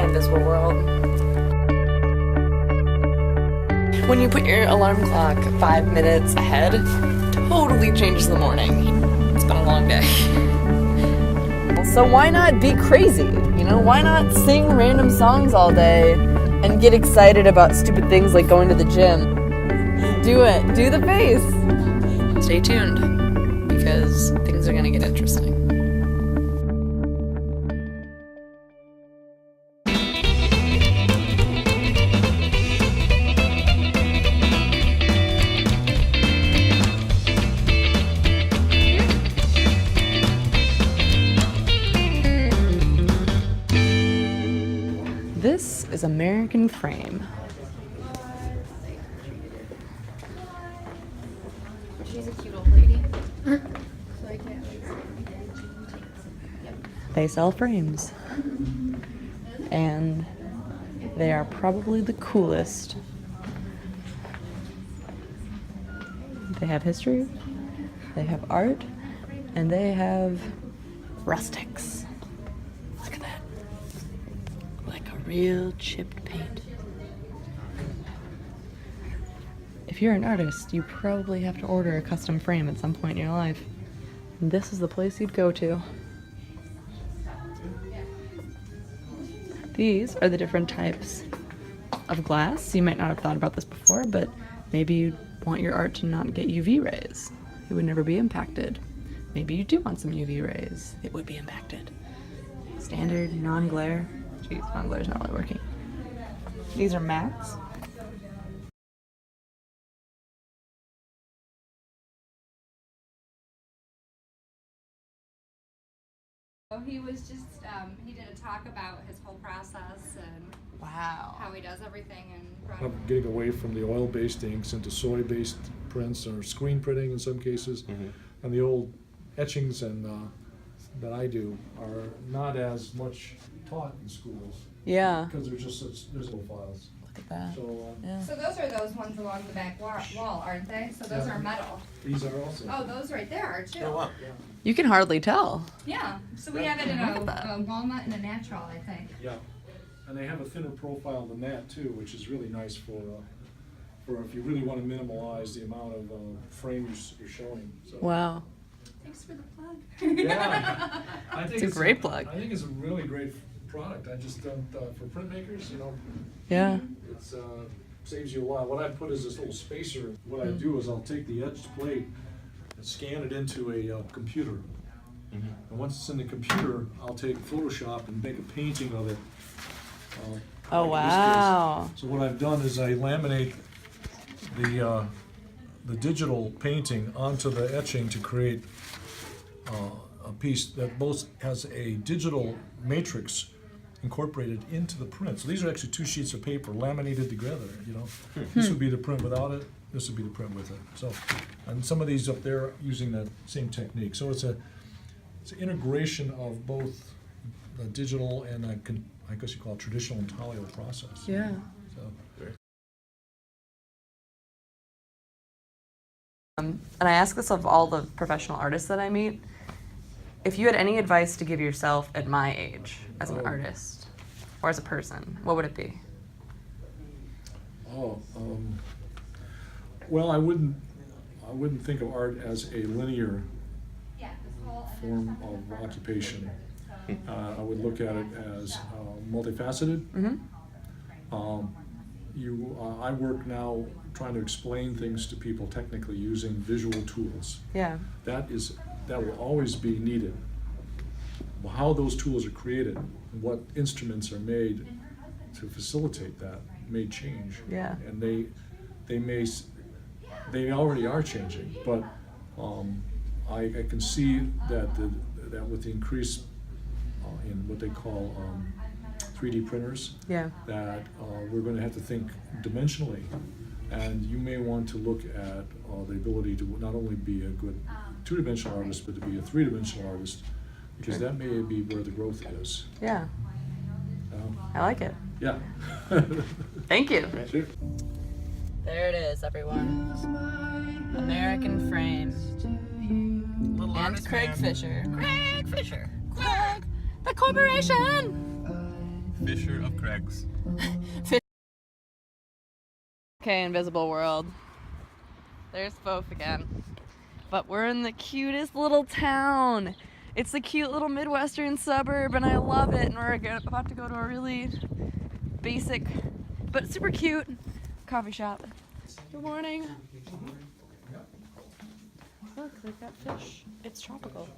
my invisible world. When you put your alarm clock 5 minutes ahead, totally changes the morning. It's been a long day. So why not be crazy? You know, why not sing random songs all day and get excited about stupid things like going to the gym? Do it. Do the bass. Stay tuned, because things are going to get interesting. This is American Frame. She's a cute old lady. So I can't wait. They sell frames. And they are probably the coolest. They have history, they have art, and they have rustics. Look at that. Like a real chipped paint. If you're an artist, you probably have to order a custom frame at some point in your life. And this is the place you'd go to. These are the different types of glass. You might not have thought about this before, but maybe you want your art to not get UV rays. It would never be impacted. Maybe you do want some UV rays. It would be impacted. Standard, non-glare. Geez, non-glare's not really working. These are mattes. He was just, he did a talk about his whole process and Wow. how he does everything. And I'm getting away from the oil-based inks into soy-based prints or screen printing in some cases. And the old etchings and that I do are not as much taught in schools Yeah. because they're just there's no files. Look at that. So Yeah. So those are those ones along the back wall, aren't they? So those Yeah. are metal. these are also. Oh, those right there are too. Yeah. You can hardly tell. Yeah. So we have it in Look at that. a walnut and a natural, I think. Yeah, and they have a thinner profile than that too, which is really nice for if you really want to minimize the amount of frame you're showing. So. Wow. Thanks for the plug. Yeah, I think It's a great plug. I think it's a really great product. I just don't for printmakers, you know. Yeah. It's saves you a lot. What I put is this little spacer. What I do is I'll take the etched plate and scan it into a computer. And once it's in the computer, I'll take Photoshop and make a painting of it. Oh, like in this wow. case. So what I've done is I laminate the digital painting onto the etching to create a piece that both has a digital matrix incorporated into the print. So these are actually two sheets of paper laminated together, you know. This would be the print without it, this would be the print with it. So, and some of these up there are using that same technique. So it's an integration of both the digital and I guess you call it traditional intaglio process. Yeah. So, And I ask this of all the professional artists that I meet. If you had any advice to give yourself at my age as an artist or as a person, what would it be? Well, I wouldn't think of art as a linear form of occupation. I would look at it as multifaceted. I work now trying to explain things to people technically using visual tools. Yeah. That will always be needed. How those tools are created, what instruments are made to facilitate that may change. Yeah. And they already are changing, but I can see that that with the increase in what they call 3D printers, Yeah. that we're going to have to think dimensionally, and you may want to look at the ability to not only be a good two-dimensional artist, but to be a three-dimensional artist, because that may be where the growth is. Yeah. I like it. Yeah. Thank you. Sure. There it is, everyone. American Frame. And Craig Fisher. Craig Fisher. Craig, the corporation. Fisher of Craigs. Okay, Invisible World. There's Fof again. But we're in the cutest little town. It's the cute little Midwestern suburb, and I love it. And we're about to go to a really basic, but super cute coffee shop. Good morning. Look, they've got fish. It's tropical.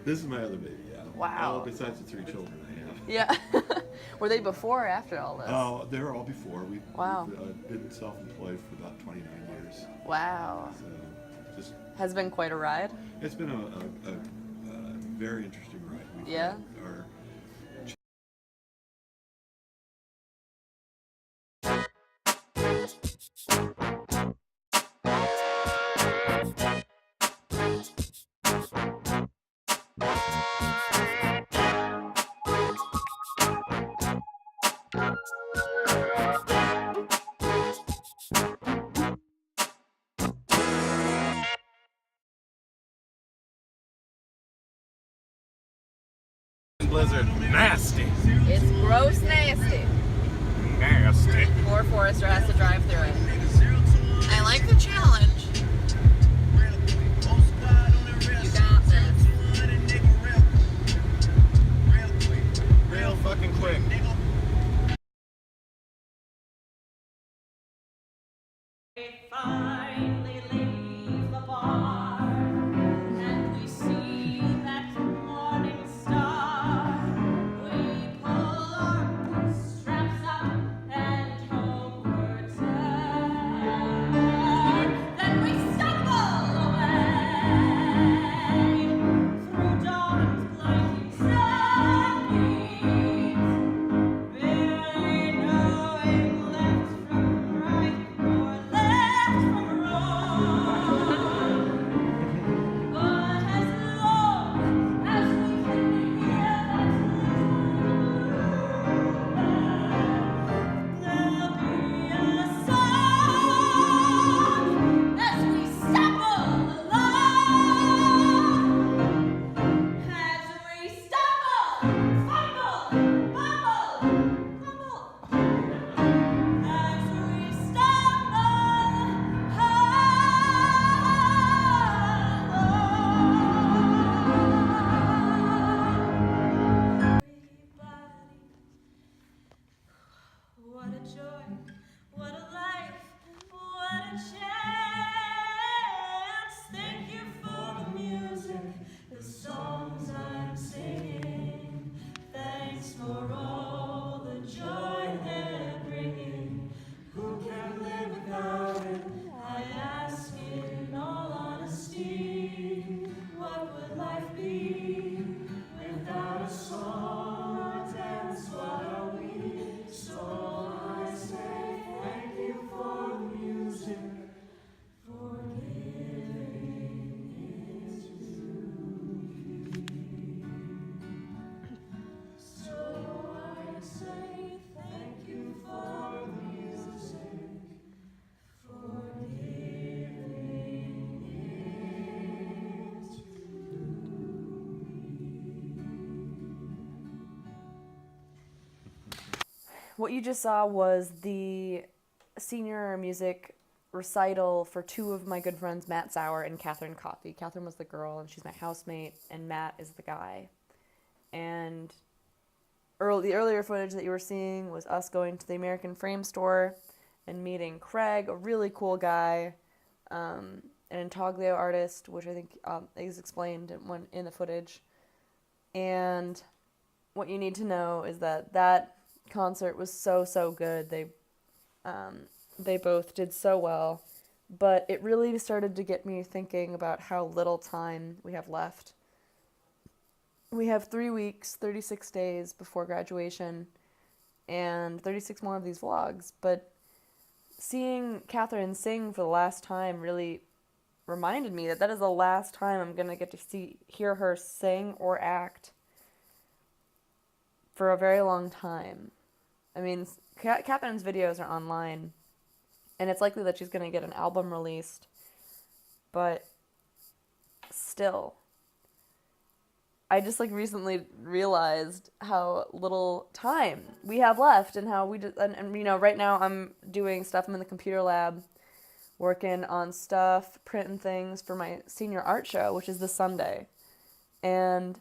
This is my other baby, yeah. Wow. Besides the 3 children I have. Yeah. Were they before or after all this? Oh, they were all before. We've been self-employed for about 29 years. Wow. So just Has been quite a ride. it's been a very interesting ride. We've Yeah. had our Blizzard. Nasty. It's gross nasty. Nasty. Poor Forrester has to drive through it. I like the challenge. You got this. Real fucking quick. Finally leave the bar, and we see that morning star. We pull our straps up and homeward turn. Then we stumble away through dawn's blinding sunbeams, barely knowing left from right or left from wrong. But as long as we can hear that little bell, there'll be a song as we stumble along. As we stumble, fumble, bumble, fumble. As we stumble along. What a joy, what a life, what a chance. Thank you for the music, the songs I'm singing. Thanks for all the joy they're bringing. Who can live without it? I ask in all honesty. What would life be without a song or dance? What are we? So I say thank you for the music, for giving it to me. So I say thank you for the music, for giving it to What you just saw was the senior music recital for 2 of my good friends, Matt Sauer and Catherine Coffey. Catherine was the girl, and she's my housemate, and Matt is the guy. And the earlier footage that you were seeing was us going to the American Frame store and meeting Craig, a really cool guy, an intaglio artist, which I think is explained in the footage. And what you need to know is that concert was so good. They both did so well, but it really started to get me thinking about how little time we have left. We have 3 weeks, 36 days before graduation, and 36 more of these vlogs, but seeing Catherine sing for the last time really reminded me that is the last time I'm going to get to hear her sing or act for a very long time. I mean, Catherine's videos are online, and it's likely that she's going to get an album released, but still. I just like recently realized how little time we have left and how we just, and you know, right now I'm doing stuff. I'm in the computer lab working on stuff, printing things for my senior art show, which is this Sunday. And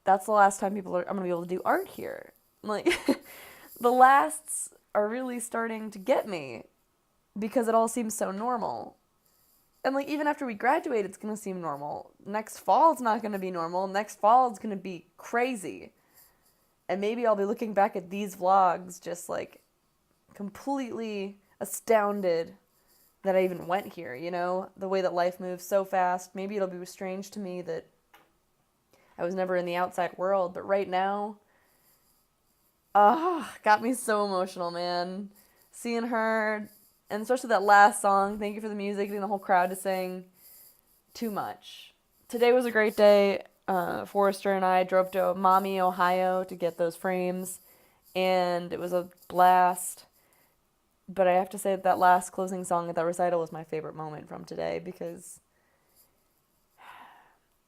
that's the last time I'm going to be able to do art here. Like, the lasts are really starting to get me because it all seems so normal. And like, even after we graduate, it's going to seem normal. Next fall, it's not going to be normal. Next fall, it's going to be crazy. And maybe I'll be looking back at these vlogs just like completely astounded that I even went here, you know? The way that life moves so fast. Maybe it'll be strange to me that I was never in the outside world. But right now, got me so emotional, man. Seeing her, and especially that last song, Thank You for the Music, getting the whole crowd to sing, too much. Today was a great day. Forrester and I drove to Maumee, Ohio to get those frames, and it was a blast. But I have to say that last closing song at that recital was my favorite moment from today, because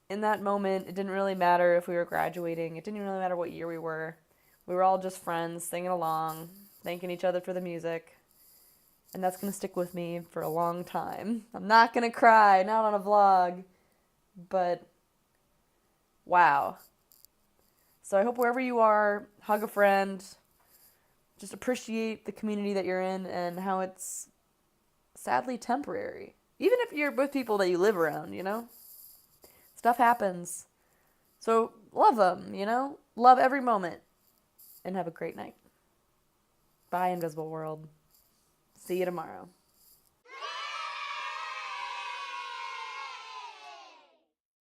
in that moment, it didn't really matter if we were graduating. It didn't really matter what year we were. We were all just friends, singing along, thanking each other for the music. And that's going to stick with me for a long time. I'm not going to cry, not on a vlog. But, wow. So I hope wherever you are, hug a friend. Just appreciate the community that you're in and how it's sadly temporary. Even if you're with people that you live around, you know? Stuff happens. So love them, you know? Love every moment. And have a great night. Bye, Invisible World. See you tomorrow.